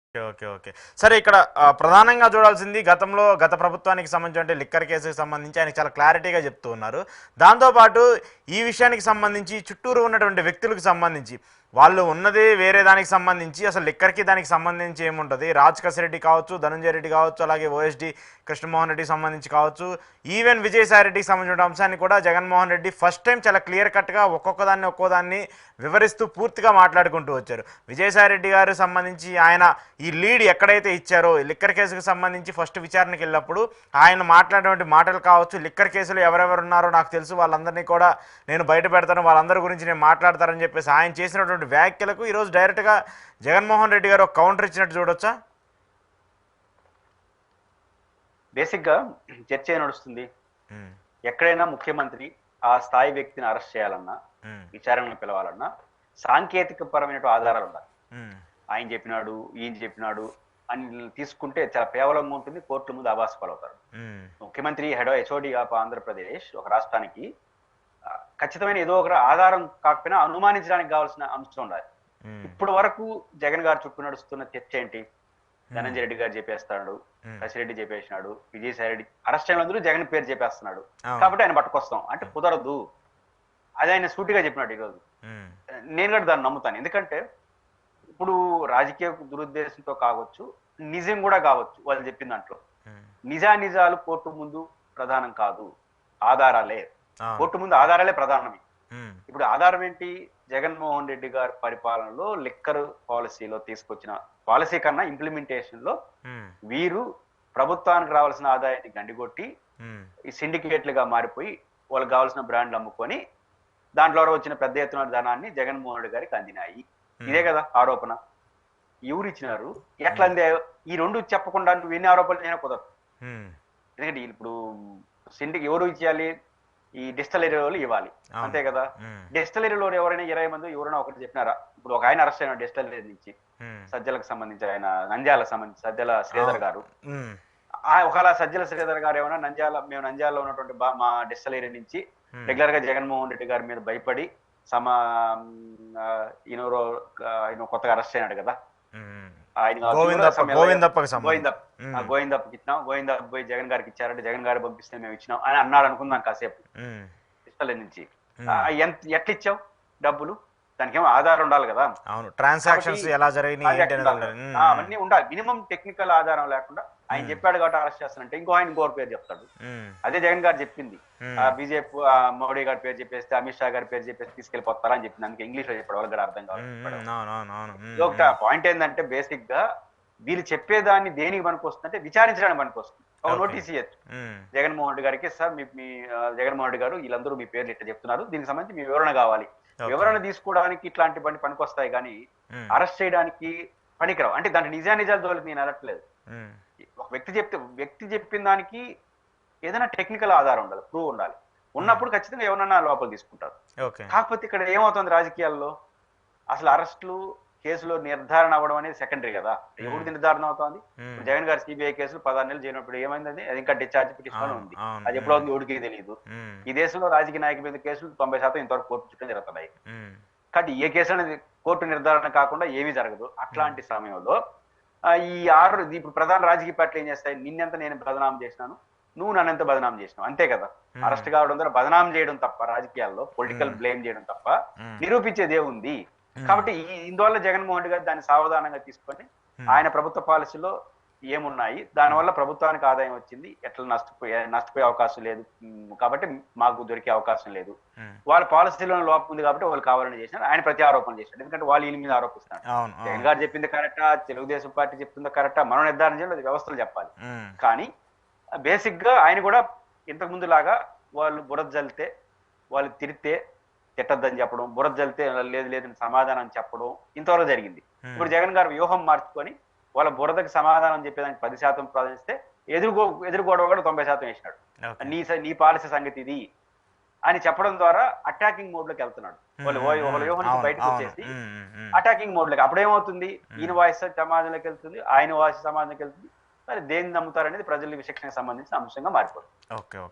Okay. Okay. Okay. సరే ఇక్కడ ప్రధానంగా చూడాల్సింది గత ప్రభుత్వానికి సంబంధించి అంటే లిక్కర్ కేసుకి సంబంధించి ఆయన చాలా క్లారిటీగా చెప్తూ ఉన్నారు. దాంతో పాటు ఈ విషయానికి సంబంధించి చుట్టూరు ఉన్నటువంటి వ్యక్తులకు సంబంధించి వాళ్ళు ఉన్నదే వేరే దానికి సంబంధించి అసలు లిక్కర్‌కి దానికి సంబంధించి ఏముంటది? రాజ్ కసిరెడ్డి కావచ్చు, ధనంజయ రెడ్డి కావచ్చు, అలాగే ఓఎస్‌డీ కృష్ణమోహన్ రెడ్డికి సంబంధించి కావచ్చు, ఈవెన్ విజయసాయి రెడ్డికి సంబంధించిన అంశాన్ని కూడా జగన్మోహన్ రెడ్డి ఫస్ట్ టైం చాలా క్లియర్ కట్‌గా ఒక్కోదాన్ని వివరిస్తూ పూర్తిగా మాట్లాడుకుంటూ వచ్చారు. విజయసాయి రెడ్డి గారు సంబంధించి ఆయన ఈ లీడ్ ఎక్కడైతే ఇచ్చారో లిక్కర్ కేసుకు సంబంధించి ఫస్ట్ విచారణకి వెళ్ళినప్పుడు ఆయన మాట్లాడినటువంటి మాటలు కావచ్చు, లిక్కర్ కేసులో ఎవరెవరు ఉన్నారో నాకు తెలుసు, వాళ్ళందరినీ కూడా నేను బయట పెడతాను, వాళ్ళందరి గురించి నేను మాట్లాడతానని చెప్పేసి ఆయన చేసినటువంటి వ్యాఖ్యలకు ఈరోజు డైరెక్ట్గా జగన్మోహన్ రెడ్డి గారు ఒక కౌంటర్ ఇచ్చినట్టు చూడొచ్చా? బేసిక్గా చర్చ నడుస్తుంది. ఎక్కడైనా ముఖ్యమంత్రి ఆ స్థాయి వ్యక్తిని అరెస్ట్ చేయాలన్నా, విచారణకు పిలవాలన్నా సాంకేతిక పరమైన ఆధారాలు ఉండాలి. ఆయన చెప్పినాడు, ఈయన చెప్పినాడు అని తీసుకుంటే చాలా కేవలంగా ఉంటుంది. కోర్టుల ముందు ఆభాస పాలవుతారు. ముఖ్యమంత్రి హెచ్ఓడి ఆఫ్ ఆంధ్రప్రదేశ్ ఒక రాష్ట్రానికి ఖచ్చితమైన ఏదో ఒక ఆధారం కాకపోయినా అనుమానించడానికి కావాల్సిన అంశం ఉండాలి. ఇప్పటి వరకు జగన్ గారు చుట్టూ నడుస్తున్న చర్చ ఏంటి? ధనంజయ రెడ్డి గారు చెప్పేస్తున్నాడు, కసిరెడ్డి చెప్పేసినాడు, విజయసాయి రెడ్డి అరెస్ట్ అయిన అందరూ జగన్ పేరు చెప్పేస్తున్నాడు కాబట్టి ఆయన పట్టుకొస్తాం అంటే కుదరదు. అది ఆయన సూటిగా చెప్పినాడు ఈరోజు. నేను కూడా దాన్ని నమ్ముతాను. ఎందుకంటే ఇప్పుడు రాజకీయ దురుద్దేశంతో కావచ్చు, నిజం కూడా కావచ్చు వాళ్ళు చెప్పిన దాంట్లో. నిజాలు కోర్టు ముందు ప్రధానం కాదు, ఆధారాలే. కోర్టు ముందు ఆధారాలే ప్రధానమే. ఇప్పుడు ఆధారం ఏంటి? జగన్మోహన్ రెడ్డి గారి పరిపాలనలో లిక్కర్ పాలసీలో తీసుకొచ్చిన పాలసీ కన్నా ఇంప్లిమెంటేషన్ లో వీరు ప్రభుత్వానికి రావాల్సిన ఆదాయాన్ని గండిగొట్టి ఈ సిండికేట్లుగా మారిపోయి వాళ్ళకి కావాల్సిన బ్రాండ్లు అమ్ముకొని దాంట్లో వచ్చిన పెద్ద ఎత్తున ధనాన్ని జగన్మోహన్ రెడ్డి గారికి అందినాయి. ఇదే కదా ఆరోపణ. ఎవరు ఇచ్చినారు, ఎట్లా అందే? ఈ రెండు చెప్పకుండా నువ్వు ఎన్ని ఆరోపణలు అయినా కుదరదు. ఎందుకంటే ఇప్పుడు ఎవరు ఇచ్చేయాలి? ఈ డిస్టలరీ వాళ్ళు ఇవ్వాలి, అంతే కదా. డిస్టలరీలో ఎవరైనా 20 మంది ఎవరైనా ఒకటి చెప్పినారా? ఇప్పుడు ఒక ఆయన అరెస్ట్ అయిన డిస్టలరీ నుంచి సజ్జలకు సంబంధించి, ఆయన నంద్యాలకు సంబంధించి సజ్జల శ్రీధర్ గారు. ఒకవేళ సజ్జల శ్రీధర్ గారు ఏమైనా మేము నంద్యాలలో ఉన్నటువంటి మా డిస్టలరీ నుంచి రెగ్యులర్ గా జగన్మోహన్ రెడ్డి గారి మీద భయపడి ఈయన కొత్తగా అరెస్ట్ అయినాడు కదా, ఆయన గోవిందప్పకి ఇచ్చినాం, గోవిందప్ప పోయి జగన్ గారికి ఇచ్చారంటే జగన్ గారు పంపిస్తే మేము ఇచ్చినాం అని అన్నాడు అనుకుందాం కాసేపు. ఇష్టల నుంచి ఎట్లా ఇచ్చావు డబ్బులు? దానికి ఏమో ఆధారం ఉండాలి కదా. ట్రాన్సాక్షన్స్ ఎలా జరిగినాయి అవన్నీ ఉండాలి. మినిమం టెక్నికల్ ఆధారం లేకుండా ఆయన చెప్పాడు కాబట్టి అరెస్ట్ చేస్తానంటే ఇంకోరు పేరు చెప్తాడు. అదే జగన్ గారు చెప్పింది. బీజేపీ మోడీ గారి పేరు చెప్పేస్తే, అమిత్ షా గారి పేరు చెప్పేసి తీసుకెళ్లిపోతారా అని చెప్పింది. అందుకే ఇంగ్లీష్ లో చెప్పాడు, వాళ్ళకి అర్థం కావాలి. ఒక పాయింట్ ఏంటంటే బేసిక్ గా వీళ్ళు చెప్పేదాన్ని దేనికి పనికొస్తుందంటే విచారించడానికి పనికొస్తుంది. ఒక నోటీస్ ఇవ్వచ్చు జగన్మోహన్ రెడ్డి గారికి, సార్ మీ జగన్మోహన్ రెడ్డి గారు వీళ్ళందరూ మీ పేర్లు ఇట్లా చెప్తున్నారు, దీనికి సంబంధించి మీ వివరణ కావాలి. వివరణ తీసుకోవడానికి ఇట్లాంటి పనికొస్తాయి కానీ అరెస్ట్ చేయడానికి పనికిరావు. అంటే దాంట్లో నిజాలు తోలికి నేను అనట్లేదు. ఒక వ్యక్తి చెప్పిన దానికి ఏదైనా టెక్నికల్ ఆధారం ఉండాలి, ప్రూవ్ ఉండాలి. ఉన్నప్పుడు ఖచ్చితంగా ఎవరన్నా లోపల తీసుకుంటారు. కాకపోతే ఇక్కడ ఏమవుతుంది రాజకీయాల్లో, అసలు అరెస్టులు కేసులో నిర్ధారణ అవ్వడం అనేది సెకండరీ కదా. ఎవరిది నిర్ధారణ అవుతుంది? జగన్ గారి సిబిఐ కేసులు 16 నెలలు చేయనప్పుడు ఏమైంది? అది ఇంకా డిశ్చార్జ్ పిటిషన్ ఉంది. అది ఎప్పుడు అవుతుంది ఎవరికి తెలియదు. ఈ దేశంలో రాజకీయ నాయకుల మీద కేసులు 90% ఇంతవరకు కోర్టు చుట్టూ జరుగుతున్నాయి. కాబట్టి ఏ కేసు అనేది కోర్టు నిర్ధారణ కాకుండా ఏమీ జరగదు. అట్లాంటి సమయంలో ఇప్పుడు ప్రధాన రాజకీయ పార్టీలు ఏం చేస్తాయి? నిన్నెంత నేను బదనాం చేసినాను, నువ్వు నన్నెంత బదనాం చేసినావు, అంతే కదా. అరెస్ట్ కావడం ద్వారా బదనాం చేయడం తప్ప, రాజకీయాల్లో పొలిటికల్ బ్లేమ్ చేయడం తప్ప నిరూపించేదే ఉంది. కాబట్టి ఇందువల్ల జగన్మోహన్ రెడ్డి గారు దాన్ని సావధానంగా తీసుకొని ఆయన ప్రభుత్వ పాలసీలో ఏమున్నాయి, దానివల్ల ప్రభుత్వానికి ఆదాయం వచ్చింది, ఎట్లా నష్టపోయే అవకాశం లేదు, కాబట్టి మాకు దొరికే అవకాశం లేదు, వాళ్ళ పాలసీలో లోపం ఉంది కాబట్టి వాళ్ళు కావాలని చేసినారు. ఆయన ప్రతి ఆరోపణ చేసినాడు. ఎందుకంటే వాళ్ళు వీళ్ళ మీద ఆరోపిస్తున్నారు. జగన్ గారు చెప్పింది కరెక్టా, తెలుగుదేశం పార్టీ చెప్తుందో కరెక్టా మనం నిర్ధారణ చేయాలి, వ్యవస్థలు చెప్పాలి. కానీ బేసిక్ గా ఆయన కూడా ఇంతకు ముందు లాగా వాళ్ళు బురద జల్లితే, వాళ్ళు తిరిగితే తిట్టద్దని చెప్పడం, బురద జల్లితే లేదని సమాధానం చెప్పడం ఇంతవరకు జరిగింది. ఇప్పుడు జగన్ గారు వ్యూహం మార్చుకొని వాళ్ళ బురదకి సమాధానం చెప్పేదానికి 10% ప్రాధాన్యస్తే ఎదురుగోడవ కూడా 90% వేసినాడు. నీ పాలసీ సంగతి ఇది అని చెప్పడం ద్వారా అటాకింగ్ మోడ్ లోకి వెళ్తున్నాడు. వాళ్ళు వ్యూహం నుంచి బయటకు వచ్చేసి అటాకింగ్ మోడ్ లోకి. అప్పుడేమవుతుంది? ఈయన వాయిస్ సమాజంలోకి వెళ్తుంది, ఆయన వాయిస్ సమాజంలోకి వెళ్తుంది. మరి దేన్ని నమ్ముతారనేది ప్రజల విచక్షణకు సంబంధించిన అంశంగా మారిపోతుంది.